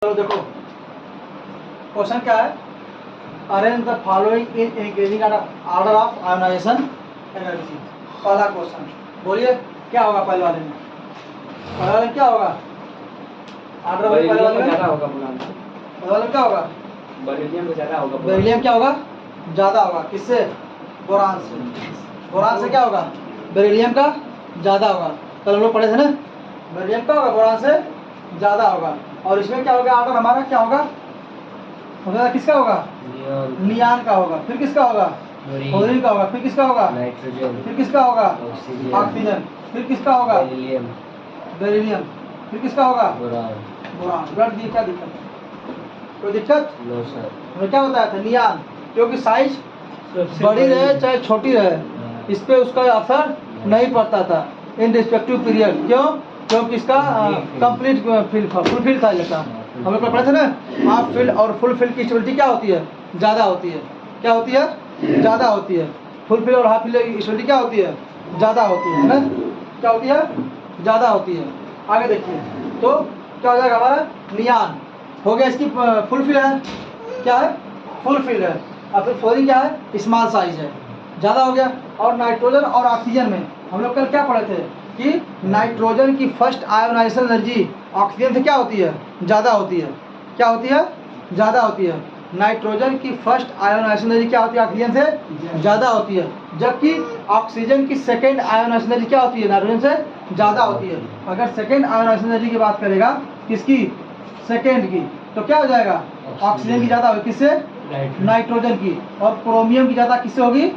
चलो देखो क्वेश्चन क्या है। Arrange the following in increasing order of ionization energy. पहला क्वेश्चन बोलिए क्या होगा पहले वाले में। पहले वाले में क्या होगा ऑर्डर वाले पहले वाले में ज्यादा होगा बोला। पहले वाले में क्या होगा बेरिलियम में ज्यादा होगा। बेरिलियम क्या होगा ज़्यादा होगा किससे बोरान से। बोरान से क्या होगा बेरिलियम का ज़्यादा होगा। कल हम लोग पढ़े थे ना बेरिलियम का होगा बोरान से ज़्यादा होगा। और इसमें क्या होगा ऑर्डर हमारा क्या होगा किसका होगा नियान का होगा। फिर किसका होगा क्लोरीन का होगा। फिर किसका होगा नाइट्रोजन। फिर किसका होगा ऑक्सीजन। ऑक्सीजन। फिर किसका होगा बेरिलियम। बेरिलियम। फिर किसका होगा बोरान। बोरान। ब्लड दी क्या दिक्कत है कोई दिक्कत नो सर। हमने क्या बताया था नियान क्योंकि साइज बड़ी रहे चाहे छोटी रहे इस पे उसका असर नहीं पड़ता था इन रिस्पेक्टिव पीरियड। क्यों क्योंकि इसका कंप्लीट फुलफिल था लेता हम लोग पढ़े थे ना हाफ फिल और फुल फिल की स्टेबिलिटी क्या होती है ज़्यादा होती है। क्या होती है ज़्यादा होती है। फुल फिल और हाफ फिल की स्टेबिलिटी क्या होती है ज़्यादा होती है ना। क्या होती है ज़्यादा होती है। आगे देखिए तो क्या हो जाएगा हमारा नियान हो गया। इसकी फुल फिल है क्या है फुल फिल है। और फिर फ्लोरीन क्या है स्मॉल साइज है ज़्यादा हो गया। और नाइट्रोजन और ऑक्सीजन में हम लोग कल क्या पढ़े थे कि नाइट्रोजन की फर्स्ट आयोनाइजेशन एनर्जी ऑक्सीजन से क्या होती है ज़्यादा होती है। क्या होती है ज़्यादा होती है। नाइट्रोजन की फर्स्ट आयोनाइजेशन एनर्जी क्या होती है ऑक्सीजन से ज़्यादा होती है। जबकि ऑक्सीजन की सेकेंड आयोनाइजेशन एनर्जी क्या होती है नाइट्रोजन से ज़्यादा होती है। अगर सेकेंड आयोनाइजेशन एनर्जी की बात करेगा किसकी सेकेंड की तो क्या हो जाएगा ऑक्सीजन की ज़्यादा होगी किससे नाइट्रोजन की। और क्रोमियम की ज़्यादा किससे होगी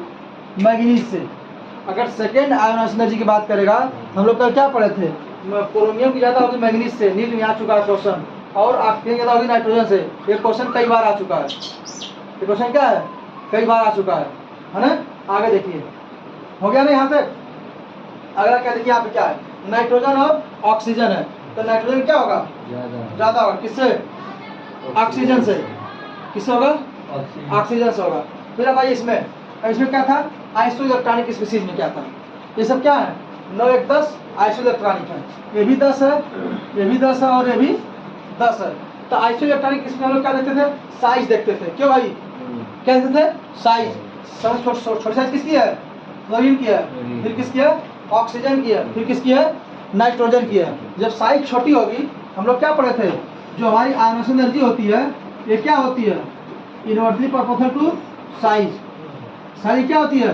मैग्नीज से। अगर सेकेंड आयोनाइजेशन एनर्जी की बात करेगा हम लोग कल क्या पढ़े थे क्रोमियम की ज़्यादा होगी मैग्नीज से। नीट में आ चुका है क्वेश्चन। और ऑक्सीजन ज़्यादा होगी नाइट्रोजन से। ये क्वेश्चन कई बार आ चुका है। ये क्वेश्चन क्या है कई बार आ चुका है ना। आगे देखिए हो गया ना यहाँ से। अगला क्या देखिए यहाँ पे क्या है नाइट्रोजन और ऑक्सीजन है तो नाइट्रोजन क्या होगा ज़्यादा होगा किससे ऑक्सीजन से। किससे होगा ऑक्सीजन से होगा। फिर अब आइए इसमें क्या था आइसो इलेक्ट्रॉनिक स्पीशीज में क्या था। ये सब क्या है 9 1 10 आइसो इलेक्ट्रॉनिक है। ये भी 10 है ये भी 10 है और ये भी 10 है। तो आइसो इलेक्ट्रॉनिक इसमें हम लोग क्या देखते थे साइज देखते थे। क्यों भाई क्या देखते थे साइज। सबसे छोटी साइज किसकी है क्लोरीन की है। फिर किसकी है ऑक्सीजन की है। फिर किसकी है नाइट्रोजन की है। जब साइज छोटी होगी हम लोग क्या पढ़े थे जो हमारी आयोनाइजेशन एनर्जी होती है ये क्या होती है inversely proportional to size. Size क्या होती है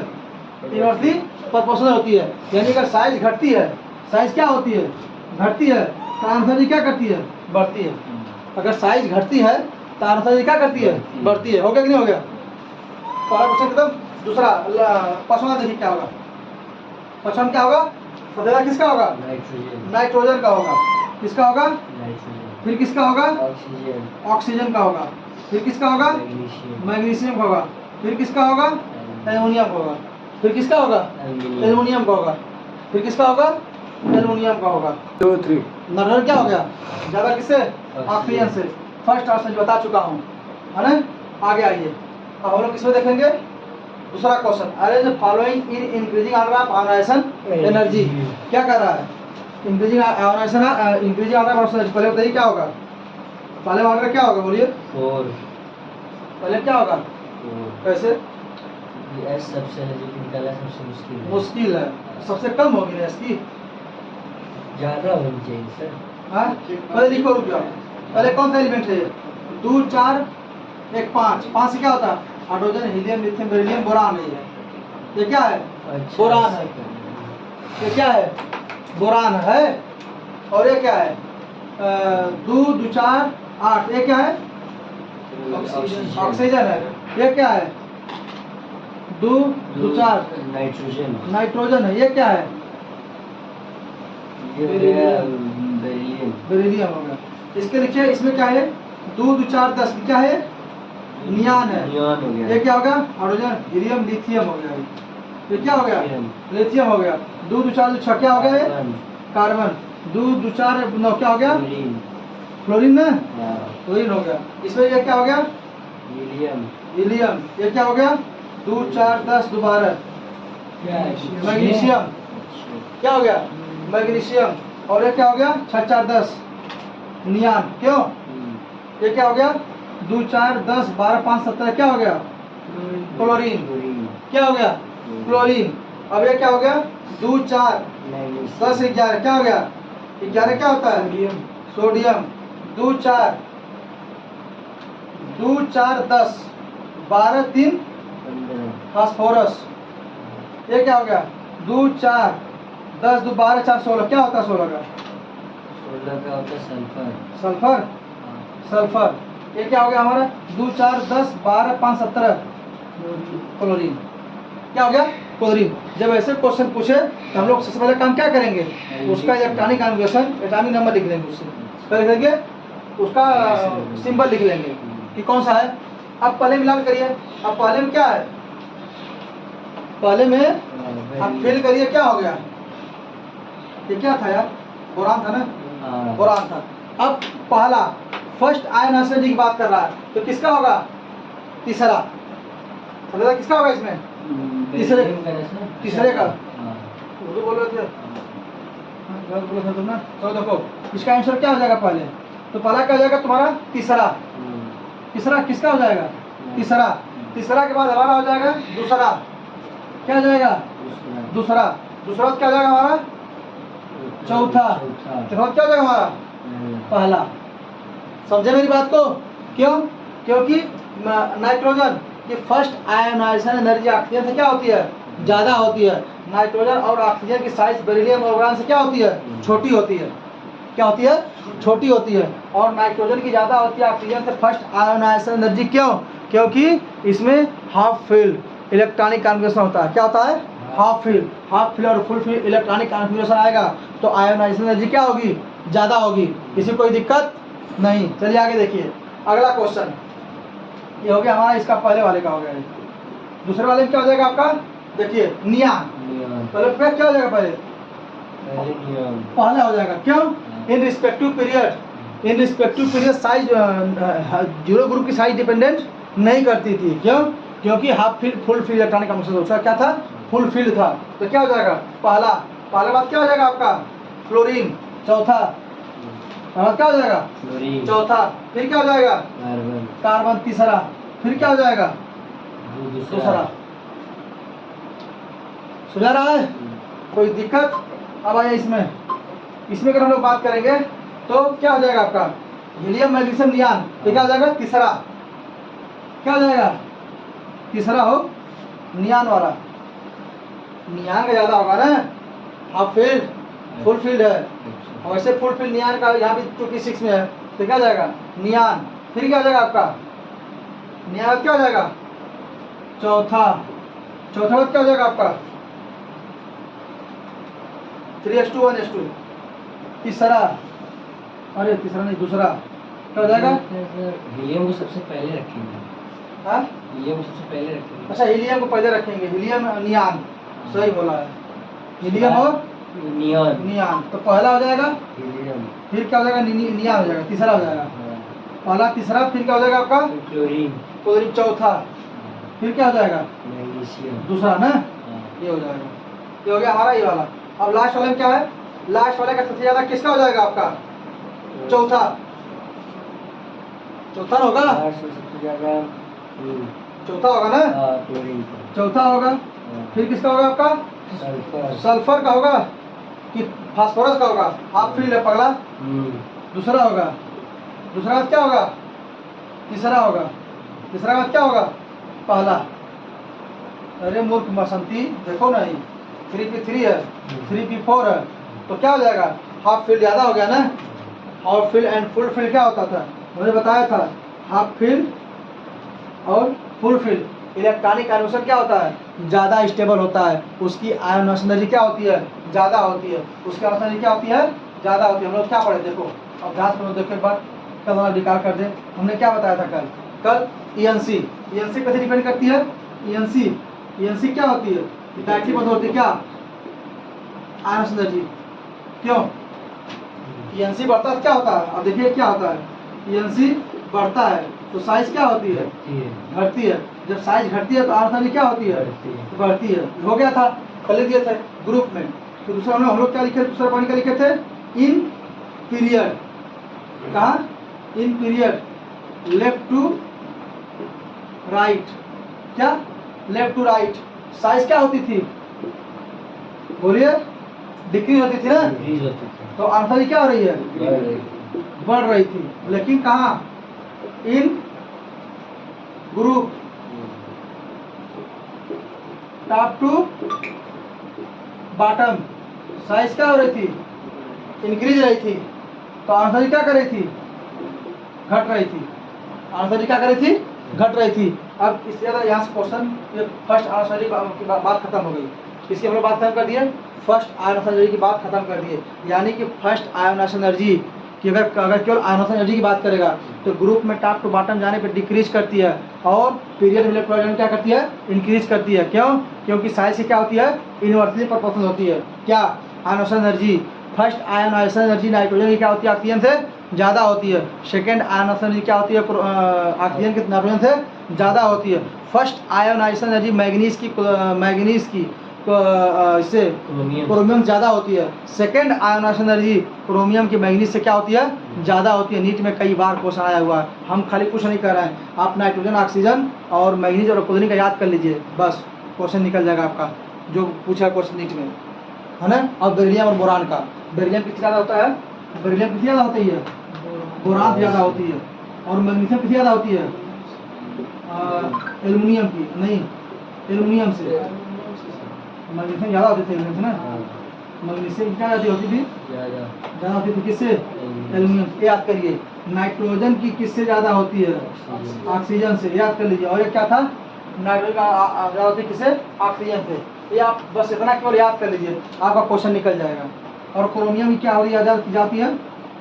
इनवर्सली प्रोपोर्शनल होती है। यानी अगर साइज घटती है साइज क्या होती है घटती है तो आंसर क्या करती है बढ़ती है। अगर साइज घटती है तो आंसर क्या करती है बढ़ती है। हो गया कि नहीं हो गया। पहला क्वेश्चन एकदम। दूसरा पसंद देखिए क्या होगा पसंद क्या होगा सबसे किसका होगा नाइट्रोजन का होगा। किसका होगा फिर किसका होगा ऑक्सीजन का होगा। फिर किसका होगा मैग्नीशियम का होगा। फिर किसका होगा एल्युमिनियम का होगा। फिर किसका होगा एल्युमिनियम का होगा। फिर किसका होगा एल्युमिनियम का होगा। 2 3 नाइट्रोजन क्या हो गया ज़्यादा किससे ऑक्सीजन से। फर्स्ट ऑप्शन बता चुका हूँ है ना। आगे आइए अब हम लोग किसमें देखेंगे दूसरा question. Arrange following in increasing order of ionization energy. क्या कर रहा है increasing ionization increasing order of energy. पहले बताइए क्या होगा पहले ऑर्डर क्या होगा बोलिए 4 पहले क्या होगा कैसे एस सबसे निकालना सबसे मुश्किल है सबसे कम होगी ना इसकी ज्यादा होनी चाहिए सर। हाँ पहले लिखो रुक जाओ। पहले कौन सा एलिमेंट है 2 4 1 5 5 से क्या होता है hydrogen helium lithium beryllium boron है। ये क्या है बोरान है। ये क्या है बोरान है। और ये क्या है 2 2 4 8 ये क्या है ऑक्सीजन है। ये क्या है 2 2 4 नाइट्रोजन है। ये क्या है बेरिलियम हो गया। इसके लिखिए इसमें क्या है 2 2 4 10 क्या है नियान है। ये क्या होगा हाइड्रोजन हीलियम लिथियम हो गया। ये क्या हो गया लिथियम हो गया। 2 2 4 6 क्या हो गया कार्बन। 2 2 4 9 क्या हो गया फ्लोरीन ना फ्लोरीन हो गया। इसमें ये क्या हो गया हीलियम। ये क्या हो गया 2 4 10 दोबारा मैग्नीशियम। क्या हो गया मैग्नीशियम। और ये क्या हो गया 6 4 10 नियान। क्यों ये क्या हो गया, 2 4 10 12 5 17 क्या हो गया, क्लोरीन। क्या हो गया, क्लोरीन। अब ये क्या हो गया, 2 4 10 11 क्या हो गया, 11 क्या होता है, सोडियम। 2 4 10 12 3 फास्फोरस। ये क्या हो गया, 2 4 10 2 12 4 16 क्या होता है 16 का, 16 का होता है सल्फर। सल्फर। सल्फर। ये क्या हो गया हमारा, 2 4 10 12 5 17 क्लोरीन। क्या हो गया, क्लोरीन। जब ऐसे क्वेश्चन पूछे तो हम लोग सबसे पहले काम क्या करेंगे, उसका इलेक्ट्रॉनिक कॉन्फ़िगरेशन, एटॉमिक नंबर लिख लेंगे, उससे पहले लिखेंगे उसका सिंबल लिख लेंगे कि कौन सा है। अब पहले मिलान करिए। अब पहले में क्या है, पहले में आप फिल करिए, क्या हो गया, ये क्या था यार, बोरान था ना, बोरान था। अब पहला फर्स्ट आयन एसिड की बात कर रहा है, तो किसका होगा, तीसरा। समझा किसका होगा इसमें, तीसरे का। उर्दू बोल रहे थे, गलत बोला था तुम ना। तो देखो इसका आंसर क्या हो जाएगा पहले, तो पहला क्या हो जाएगा तुम्हारा, तीसरा। तीसरा किसका हो जाएगा, तीसरा। तीसरा के बाद हमारा हो जाएगा दूसरा। क्या हो जाएगा, दूसरा। दूसरा क्या हो जाएगा हमारा, चौथा। चौथा क्या हो जाएगा हमारा, पहला। समझे मेरी बात को, क्यों, क्योंकि नाइट्रोजन की फर्स्ट आयोनाइजेशन एनर्जी ऑक्सीजन से क्या होती है, ज्यादा होती है। नाइट्रोजन और ऑक्सीजन की साइज बेरिलियम और बोरान से क्या होती है, छोटी होती है। क्या होती है, छोटी होती है। और नाइट्रोजन की ज्यादा होती है ऑक्सीजन से फर्स्ट आयोनाइजेशन एनर्जी। क्यों, क्योंकि इसमें हाफ फील्ड इलेक्ट्रॉनिक कॉन्फ़िगरेशन होता है। क्या होता है, हाफ फील्ड और फुल फील्ड इलेक्ट्रॉनिक कॉन्फ़िगरेशन आएगा तो आयोनाइजेशन एनर्जी क्या होगी, ज्यादा होगी। किसी कोई दिक्कत नहीं। चलिए आगे देखिए, अगला क्वेश्चन ये हो गया हमारा, इसका पहले वाले का हो गया। दूसरे वाले में क्या हो जाएगा आपका, देखिए नियान। पहले फिर क्या हो जाएगा, पहले हो जाएगा। क्यों, in respective period size zero group की साइज डिपेंडेंट नहीं करती थी। क्यों, क्योंकि half field full field electronic configuration उसका क्या था, फुल फील्ड था। तो क्या हो जाएगा, पहला। पहले बात क्या हो जाएगा आपका, फ्लोरीन। चौथा क्या हो जाएगा, चौथा। फिर क्या हो जाएगा, कार्बन। तीसरा। फिर क्या हो जाएगा, दूसरा। सुझा रहा है, कोई दिक्कत। अब आइए इसमें अगर हम लोग बात करेंगे तो क्या हो जाएगा आपका, हीलियम मैग्नीशियम नियान। तो क्या हो जाएगा, तीसरा। क्या हो जाएगा, तीसरा हो नियान वाला। नियान का ज्यादा होगा ना, हाफ फील्ड फुल फील्ड है, और वैसे फुल फील्ड नियान का यहाँ भी 2p6 में है। तो क्या हो जाएगा, नियान। फिर क्या हो जाएगा आपका, नियान क्या हो जाएगा, चौथा। चौथा क्या हो जाएगा आपका, 3s2 1s2। तीसरा, अरे तीसरा नहीं, दूसरा। क्या हो जाएगा, हीलियम को सबसे पहले रखेंगे। हाँ, हीलियम को सबसे पहले रखेंगे। अच्छा हीलियम को पहले रखेंगे, हीलियम नियान। सही बोला है, हीलियम और नियान। तो पहला हो जाएगा हीलियम, फिर क्या हो जाएगा, नियान हो जाएगा, तीसरा हो जाएगा। पहला, तीसरा, फिर क्या हो जाएगा आपका, क्लोरीन। चौथा, फिर क्या हो जाएगा, मैग्नीशियम। दूसरा ना, ये हो जाएगा। ये हो गया हमारा ये वाला। अब लास्ट वाले में क्या है, लास्ट वाले का सबसे ज्यादा किसका हो जाएगा आपका, चौथा। चौथा होगा, सबसे ज्यादा चौथा होगा ना, क्लोरीन। चौथा होगा। फिर किसका होगा आपका, सल्फर। सल्फर का होगा कि फास्फोरस का होगा, हाफ फील्ड है पगला। दूसरा होगा, दूसरा बात क्या होगा, तीसरा होगा। तीसरा बात क्या होगा, पहला। अरे मूर्ख बसंती, देखो ना, 3p3 है, 3p4 है, तो क्या हो जाएगा, हाफ फील्ड ज्यादा हो गया ना। Half field and full field क्या होता था, मैंने बताया था। हाफ फील्ड और फुल फील्ड इलेक्ट्रॉनिक कन्वर्जन क्या होता है, ज्यादा स्टेबल होता है। उसकी आयोनाइजेशन एनर्जी क्या होती है, ज्यादा होती है। उसकी आयोनाइजेशन एनर्जी क्या होती है, ज्यादा होती है। हम लोग क्या पढ़े, देखो अभ्यास में देखो एक बार, कल वाला रिकॉल कर दे। हमने क्या बताया था कल ENC पे डिपेंड करती है। ENC क्या होती है, डायरेक्टली बंद होती है क्या, आयोनाइजेशन एनर्जी। क्यों, ENC बढ़ता है क्या होता है, अब देखिए क्या होता है, ENC बढ़ता है तो साइज क्या होती है, घटती है। जब साइज घटती है तो आयोनाइजेशन क्या होती है, बढ़ती है। हो गया था, पहले दिए थे ग्रुप में। तो दूसरा हम लोग क्या लिखे, दूसरा पॉइंट क्या लिखे थे, इन पीरियड। कहाँ, in period left to right, क्या लेफ्ट टू राइट साइज क्या होती थी, बोलिए डिक्रीज होती थी ना, इंक्रीज होती थी, तो आंसर क्या हो रही है, बढ़ रही थी। बढ़ रही थी, लेकिन कहाँ, इन group top to bottom size क्या हो रही थी, इंक्रीज रही थी, तो आंसर क्या कर रही थी, घट रही थी, आंसर क्या कर रही थी, घट रही थी। अब इससे ज़्यादा यहाँ से क्वेश्चन ये फर्स्ट आंसर की बात खत्म हो गई, इसकी हम लोग बात खत्म कर दिए, फर्स्ट आयोनाइजेशन एनर्जी की बात खत्म कर दिए, यानी कि फर्स्ट आयोनाइजेशन एनर्जी कि अगर केवल आयोनाइजेशन एनर्जी की बात करेगा तो ग्रुप में टॉप टू बॉटम जाने पर डिक्रीज करती है और पीरियड इलेक्ट्रॉन क्या करती है, इंक्रीज करती है। क्यों, क्योंकि साइज की क्या होती है, इनवर्सली प्रोपोर्शनल होती है। क्या ionization energy, first ionization energy nitrogen की क्या होती है, ऑक्सीजन से ज़्यादा होती है। सेकेंड आयोनाइजेशन एनर्जी क्या होती है, ऑक्सीजन की नाइट्रोजन से ज़्यादा होती है। फर्स्ट आयोनाइजेशन एनर्जी मैग्नीज की इससे क्रोमियम ज़्यादा होती है। सेकेंड आयोनाइजेशन एनर्जी क्रोमियम की मैग्नीज से क्या होती है, ज़्यादा होती है। नीट में कई बार क्वेश्चन आया हुआ है, हम खाली कुछ नहीं कर रहे हैं, आप नाइट्रोजन ऑक्सीजन और मैग्नीज और क्लोरीन का याद कर लीजिए, बस क्वेश्चन निकल जाएगा आपका जो पूछा क्वेश्चन नीट में, है ना। और बेरिलियम और बोरान का, बेरिलियम कितनी ज़्यादा होता है, बेरिलियम कितनी ज़्यादा होती है, बोरान ज़्यादा होती है। और मैग्नीशियम कितनी ज़्यादा होती है, एल्युमिनियम की नहीं, एल्युमिनियम से मैग्नीशियम ज़्यादा होती थी एल्युमिनियम से ना, मैग्नीशियम क्या ज़्यादा होती थी, ज़्यादा होती थी किससे, एल्युमिनियम से। याद करिए नाइट्रोजन की किससे ज़्यादा होती है, ऑक्सीजन से, याद कर लीजिए। और ये क्या था, नाइट्रोजन का ज़्यादा होती है किससे, ऑक्सीजन से। ये आप बस इतना केवल याद कर लीजिए, आपका क्वेश्चन निकल जाएगा। और क्रोमियम की क्या हो रही है, जाती है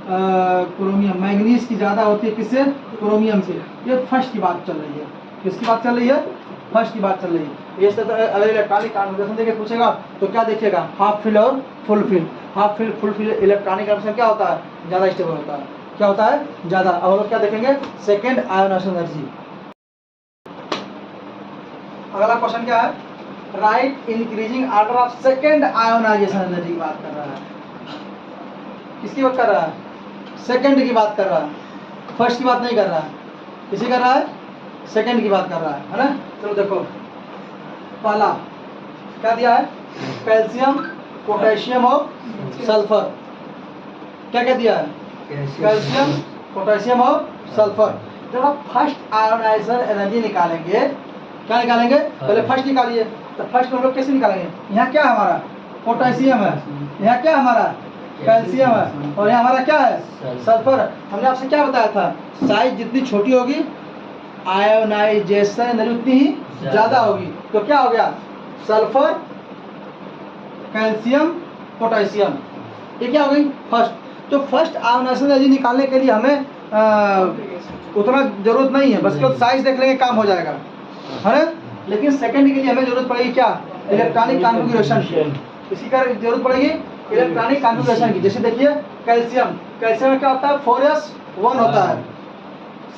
क्रोमियम, मैग्नीज की ज़्यादा होती है किससे, क्रोमियम से। ये फर्स्ट की बात चल रही है, किसकी बात चल रही है, फर्स्ट की बात चल रही है। ये अगर इलेक्ट्रॉनिक कॉन्फ़िगरेशन देके पूछेगा तो क्या देखिएगा, हाफ फिल और full fill. Half fill full fill electronic configuration क्या होता है, ज़्यादा स्टेबल होता है, क्या होता है, ज़्यादा। अब हम लोग क्या देखेंगे, सेकेंड आयोनाइजेशन एनर्जी। अगला क्वेश्चन क्या है, right increasing order of second ionization energy की बात कर रहा है। किसकी बात कर रहा है, सेकेंड की बात कर रहा है, फर्स्ट की बात नहीं कर रहा है। किसी कर रहा है, सेकेंड की बात कर रहा है ना। चलो देखो, पहला क्या दिया है, कैल्शियम, पोटेशियम और सल्फर। क्या क्या दिया है, कैल्शियम, पोटेशियम और सल्फर। जब आप फर्स्ट आयोनाइजेशन एनर्जी निकालेंगे, क्या निकालेंगे, पहले फर्स्ट निकालिए। तो फर्स्ट हम लोग कैसे निकालेंगे, यहाँ क्या है हमारा, पोटेशियम है, यहाँ क्या है हमारा, कैल्शियम है, और यहाँ हमारा क्या है, सल्फर है। हमने आपसे क्या बताया था, साइज जितनी छोटी होगी आयोनाइजेशन एनर्जी उतनी ही ज़्यादा होगी। तो क्या हो गया, सल्फर, कैल्शियम, पोटेशियम, ये क्या हो गई फर्स्ट। तो फर्स्ट आयोनाइजेशन एनर्जी निकालने के लिए हमें उतना जरूरत नहीं है, बस केवल साइज देख लेंगे काम हो जाएगा, है ना। लेकिन सेकंड के लिए हमें जरूरत पड़ेगी क्या, इलेक्ट्रॉनिक कॉन्फ़िगरेशन की। इसी का जरूरत पड़ेगी इलेक्ट्रॉनिक कॉन्फ़िगरेशन की। जैसे देखिए कैल्शियम, कैल्शियम में क्या होता है, 4s1 होता है।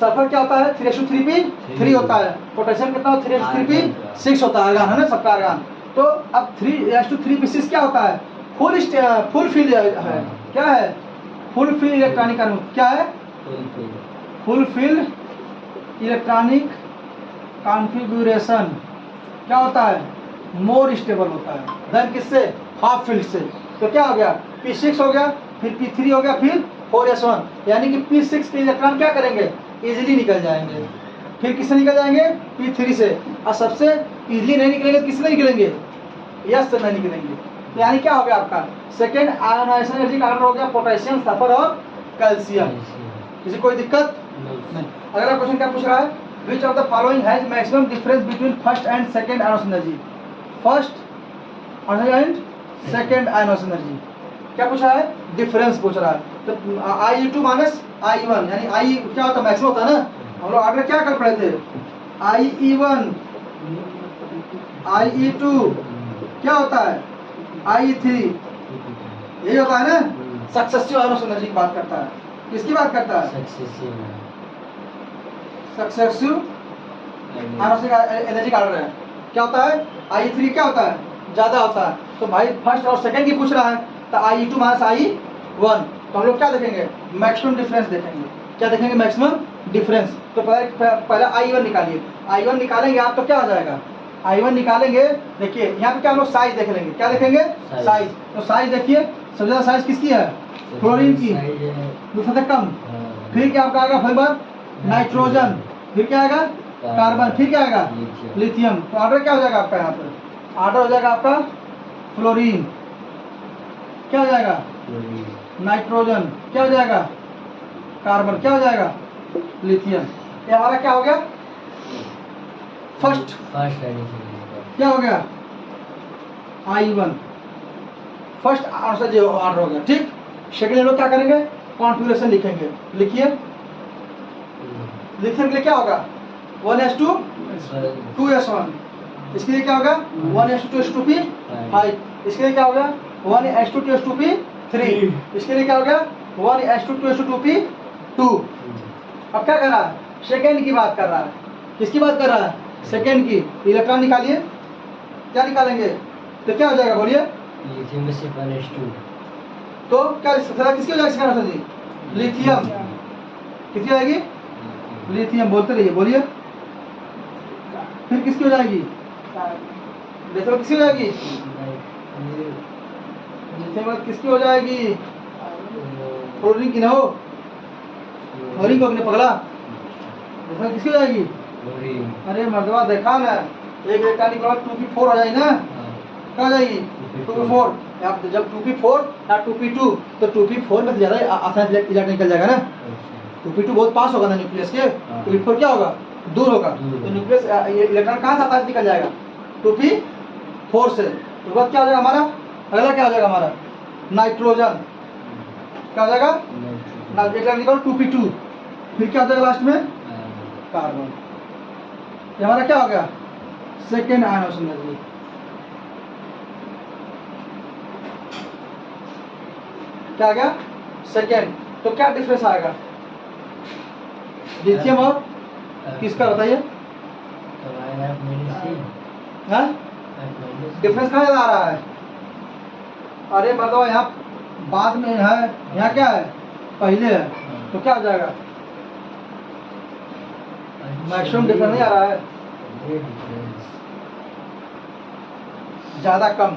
सल्फर क्या होता है, 3s2 होता है। पोटेशियम कितना, 3s3 होता है, है ना, सबका आर्गान। तो अब 3s3 क्या होता है, फुल फिल है। क्या है, फुल फिल इलेक्ट्रॉनिक, क्या है, फुल फिल इलेक्ट्रॉनिक कॉन्फ़िगरेशन। क्या होता है, मोर स्टेबल होता है देन किससे, हाफ फील्ड से। तो क्या हो गया, P6 हो गया, फिर P3 हो गया, फिर 4s1, यानी कि P6 के इलेक्ट्रॉन क्या करेंगे, इजीली निकल जाएंगे। फिर किससे निकल जाएंगे, P3 से। और सबसे इजीली नहीं निकलेंगे तो किससे निकलेंगे, S से नहीं निकलेंगे। तो यानी क्या हो गया आपका, सेकेंड आयोनाइजेशन एनर्जी का ऑर्डर हो गया पोटेशियम, सल्फर और कैल्शियम। किसी कोई दिक्कत नहीं। अगला क्वेश्चन क्या पूछ रहा है, which of the following has maximum difference between first and second ionization energy. First and second ionization energy क्या पूछ रहा है, डिफरेंस पूछ रहा है। तो IE2 माइनस IE1, यानी आई क्या होता है, मैक्सिमम होता है ना। हम लोग आगे क्या कर पड़े थे, IE1 IE2 क्या होता है, IE3, यही होता है ना। सक्सेसिव आयोनाइजेशन एनर्जी की बात करता है, किसकी बात करता है, सक्सेसिव आयोनाइजेशन एनर्जी का ऑर्डर है। क्या होता है, IE3 क्या होता है, ज़्यादा होता है। तो भाई फर्स्ट और सेकंड की पूछ रहा है, तो IE2 माइनस IE1। तो हम लोग क्या देखेंगे, मैक्सिमम डिफरेंस देखेंगे। क्या देखेंगे? Maximum difference. तो पहले I1 निकालिए। I1 निकालेंगे आप तो क्या हो जाएगा? I1 निकालेंगे, देखिए यहाँ पे क्या हम लोग साइज देख लेंगे। क्या देखेंगे? साइज। तो साइज देखिए, सबसे ज़्यादा साइज किसकी है? फ्लोरीन की, दूसरा से कम। फिर क्या आपका आएगा? फाइबर नाइट्रोजन, फिर क्या आएगा? कार्बन, फिर क्या आएगा? लिथियम। तो ऑर्डर क्या हो जाएगा आपका? यहाँ पर ऑर्डर हो जाएगा आपका फ्लोरीन, क्या हो जाएगा? नाइट्रोजन, क्या हो जाएगा? कार्बन, क्या हो जाएगा? लिथियम। ये हमारा क्या हो गया? फर्स्ट क्या हो गया? I1 फर्स्ट आंसर जो ऑर्डर हो गया। ठीक, सेकंड हम लोग क्या करेंगे? कॉन्फ़िगरेशन लिखेंगे। लिखिए, लिथियम के लिए क्या होगा? 1s2 2s1। इसके लिए क्या होगा? 1s2 2s2p 5। इसके लिए क्या होगा? 1s2 2s2p 3। इसके लिए क्या होगा? 1s2 2s2p 2। अब क्या कर रहा है? सेकेंड की बात कर रहा है। किसकी बात कर रहा है? सेकेंड की। इलेक्ट्रॉन निकालिए, क्या निकालेंगे? तो क्या हो जाएगा? बोलिए। लिथियम में से 1s2, तो क्या किसकी हो जाएगी? सेकंड आंसर जी लिथियम। किसकी हो जाएगी? लिथियम। बोलते रहिए, बोलिए। फिर किसकी हो जाएगी? लिथियम किसकी हो जाएगी? लिथियम किसकी हो जाएगी? फ्लोरीन की ना हो, फ्लोरीन को अपने पगला। लिथियम किसकी हो जाएगी? अरे मर्दवा देखा ना, एक इलेक्ट्रॉन निकला 2p4 हो जाएगी ना। क्या हो जाएगी? 2p4। आप जब 2p4 या 2p2, तो 2p4 में ज्यादा आसान इलेक्ट्रॉन निकल जाएगा ना। 2p2 बहुत पास होगा ना न्यूक्लियस के, 2p4 क्या होगा? दूर होगा। तो न्यूक्लियस इलेक्ट्रॉन कहाँ से आसानी निकल जाएगा? 2p4 से। तो बाद क्या हो जाएगा हमारा? अगला क्या हो जाएगा हमारा? नाइट्रोजन। क्या हो जाएगा? इलेक्ट्रॉन निकल 2p2। फिर क्या हो जाएगा लास्ट में? कार्बन। ये हमारा क्या हो गया? Second ion energy. क्या आ गया? सेकेंड। तो क्या डिफरेंस आएगा लिथियम और किसका? बताइए। डिफरेंस कहाँ आ रहा है? अरे बताओ, यहाँ बाद में है, यहाँ क्या है? पहले है। तो क्या हो जाएगा? मैक्सिमम डिफरेंस नहीं आ रहा है, ज्यादा कम।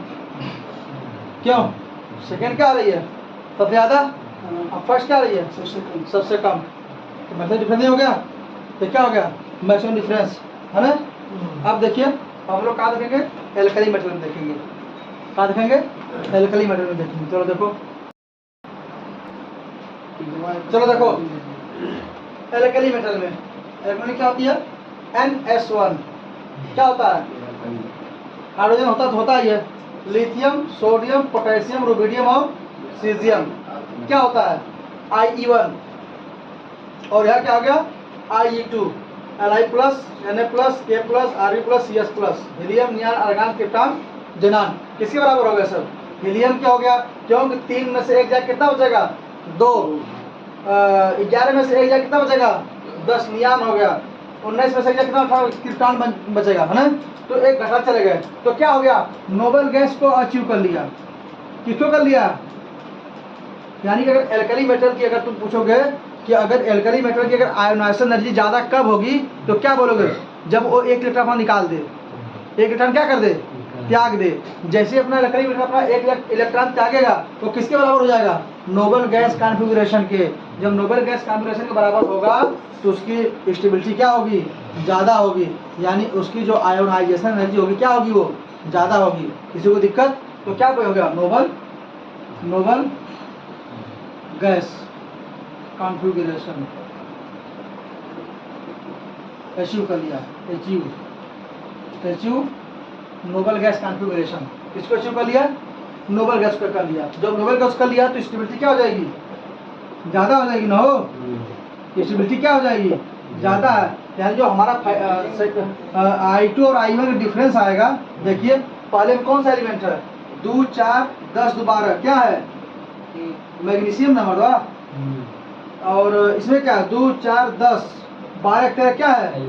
क्यों? सेकेंड क्या आ रही है? सबसे ज्यादा। अब फर्स्ट क्या आ रही है? सबसे कम। तो मैक्सिमम डिफरेंस नहीं हो गया? तो क्या हो गया? मैक्सिमम डिफरेंस है ना। अब देखिए, हम लोग कहाँ देखेंगे? एल्कली मेटल में देखेंगे। कहाँ देखेंगे? एल्कली मेटल में देखेंगे। चलो देखो, चलो देखो, एल्कली मेटल में इलेक्ट्रॉनिक क्या होती है? NS1। क्या होता है? हाइड्रोजन होता तो होता ही है। लिथियम, सोडियम, पोटेशियम, रुबिडियम और सीजियम। क्या होता है? IE1। और यह क्या हो गया? IE2। Li+, Na+, K+, Re+, Cs+। Helium, neon, argon, krypton, xenon. किसके बराबर हो गया सर? हीलियम क्या हो गया? क्योंकि 3 में से एक जाए कितना बचेगा? 2। 11 में से एक जाए कितना बचेगा? 10 नियॉन हो गया। 19 में से एक जाए कितना क्रिप्टॉन बचेगा, है ना। तो एक घटा चले गए। तो क्या हो गया? नोबेल गैस को अचीव कर लिया। किसको कर लिया? यानी कि अगर एल्कली मेटल की, अगर तुम पूछोगे कि अगर एल्कली मेटल की अगर आयोनाइजेशन एनर्जी ज़्यादा कब होगी, तो क्या बोलोगे? जब वो एक इलेक्ट्रॉन निकाल दे, एक इलेक्ट्रॉन क्या कर दे? त्याग दे। जैसे अपना एल्कली मेटल अपना एक इलेक्ट्रॉन त्यागेगा, तो किसके बराबर हो जाएगा? नोबेल गैस कॉन्फ़िगरेशन के। जब नोबेल गैस कॉन्फ़िगरेशन के बराबर होगा, तो उसकी स्टेबिलिटी क्या होगी? ज़्यादा होगी। यानी उसकी जो आयोनाइजेशन एनर्जी होगी क्या होगी? वो ज़्यादा होगी। किसी को दिक्कत? तो क्या हो गया? नोबेल गैस कॉन्फ़िगरेशन अचीव कर लिया। Achieve noble gas configuration. किसको अचीव कर लिया? नोबेल गैस को कर लिया। जब नोबेल गैस कर लिया, तो स्टेबिलिटी क्या हो जाएगी? ज़्यादा हो जाएगी ना। हो स्टेबिलिटी क्या हो जाएगी? ज़्यादा है। यानी जो हमारा I2 और I1 का डिफरेंस आएगा, देखिए पहले में कौन सा एलिमेंट है? 2 4 10 12 क्या है? मैग्नीशियम ना मरवा। और इसमें क्या है? 2 4 10 12 क्या है?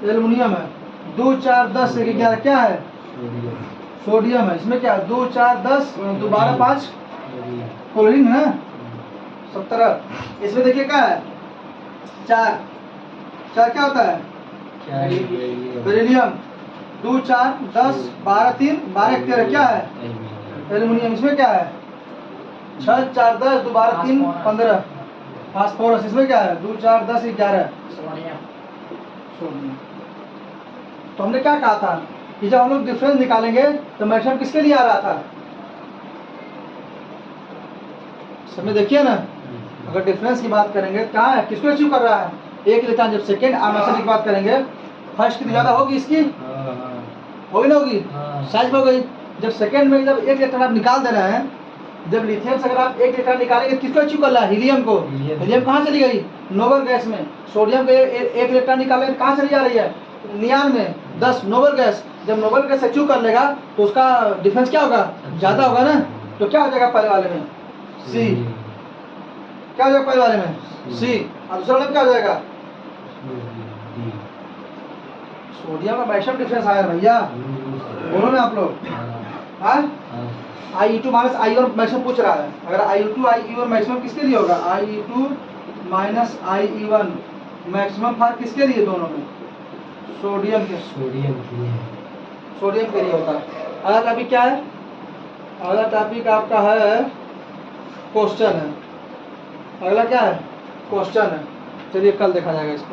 एल्युमिनियम है। 2 4 10 11 क्या है? सोडियम है। इसमें क्या? 2 4 10 12 5 क्लोरीन है 17। इसमें देखिए क्या है? 4 4 क्या होता है? बेरिलियम। 2 4 10 12 3 12 1 13 क्या है? एल्यूमिनियम। इसमें क्या है? 6 4 10 2 12 3 15। फास्फोरस। इसमें क्या है? 2 4 10 11 सोडियम। तो हमने क्या कहा था कि जब हम लोग डिफरेंस निकालेंगे तो मैक्सिमम किसके लिए आ रहा था? समय देखिए ना, अगर डिफरेंस की बात करेंगे कहाँ है, किसको अचीव कर रहा है? एक इलेक्ट्रॉन। जब सेकेंड आर्मेचर की बात करेंगे फर्स्ट की ज्यादा होगी, इसकी होगी ना होगी, साइज हो गई। जब सेकेंड में जब एक इलेक्ट्रॉन आप निकाल दे रहे हैं, जब लिथियम से अगर आप एक इलेक्ट्रॉन निकालेंगे किसको अचीव कर रहा है? हीलियम को। हीलियम कहाँ चली गई? नोबल गैस में। सोडियम को एक इलेक्ट्रॉन निकालेंगे कहाँ चली जा रही है? नियान में 10 नोबल गैस। जब नोबल गैस अचीव कर लेगा तो उसका डिफरेंस क्या होगा? ज्यादा होगा ना। तो क्या हो जाएगा पहले वाले में? सी। क्या हो जाएगा पहले वाले में? सी। और दूसरा वाले में क्या हो जाएगा? सोडियम का मैक्सिमम डिफरेंस आया भैया, बोलो ना आप लोग। हाँ, I2 माइनस I1 मैक्सिमम पूछ रहा है। अगर I2 I1 मैक्सिमम किसके लिए होगा? I2 माइनस I1 मैक्सिमम फर्क किसके लिए? दोनों में सोडियम के लिए होता है। अगला टॉपिक क्या है? अगला टॉपिक आपका है क्वेश्चन है। अगला क्या है? क्वेश्चन है। चलिए कल देखा जाएगा इसको।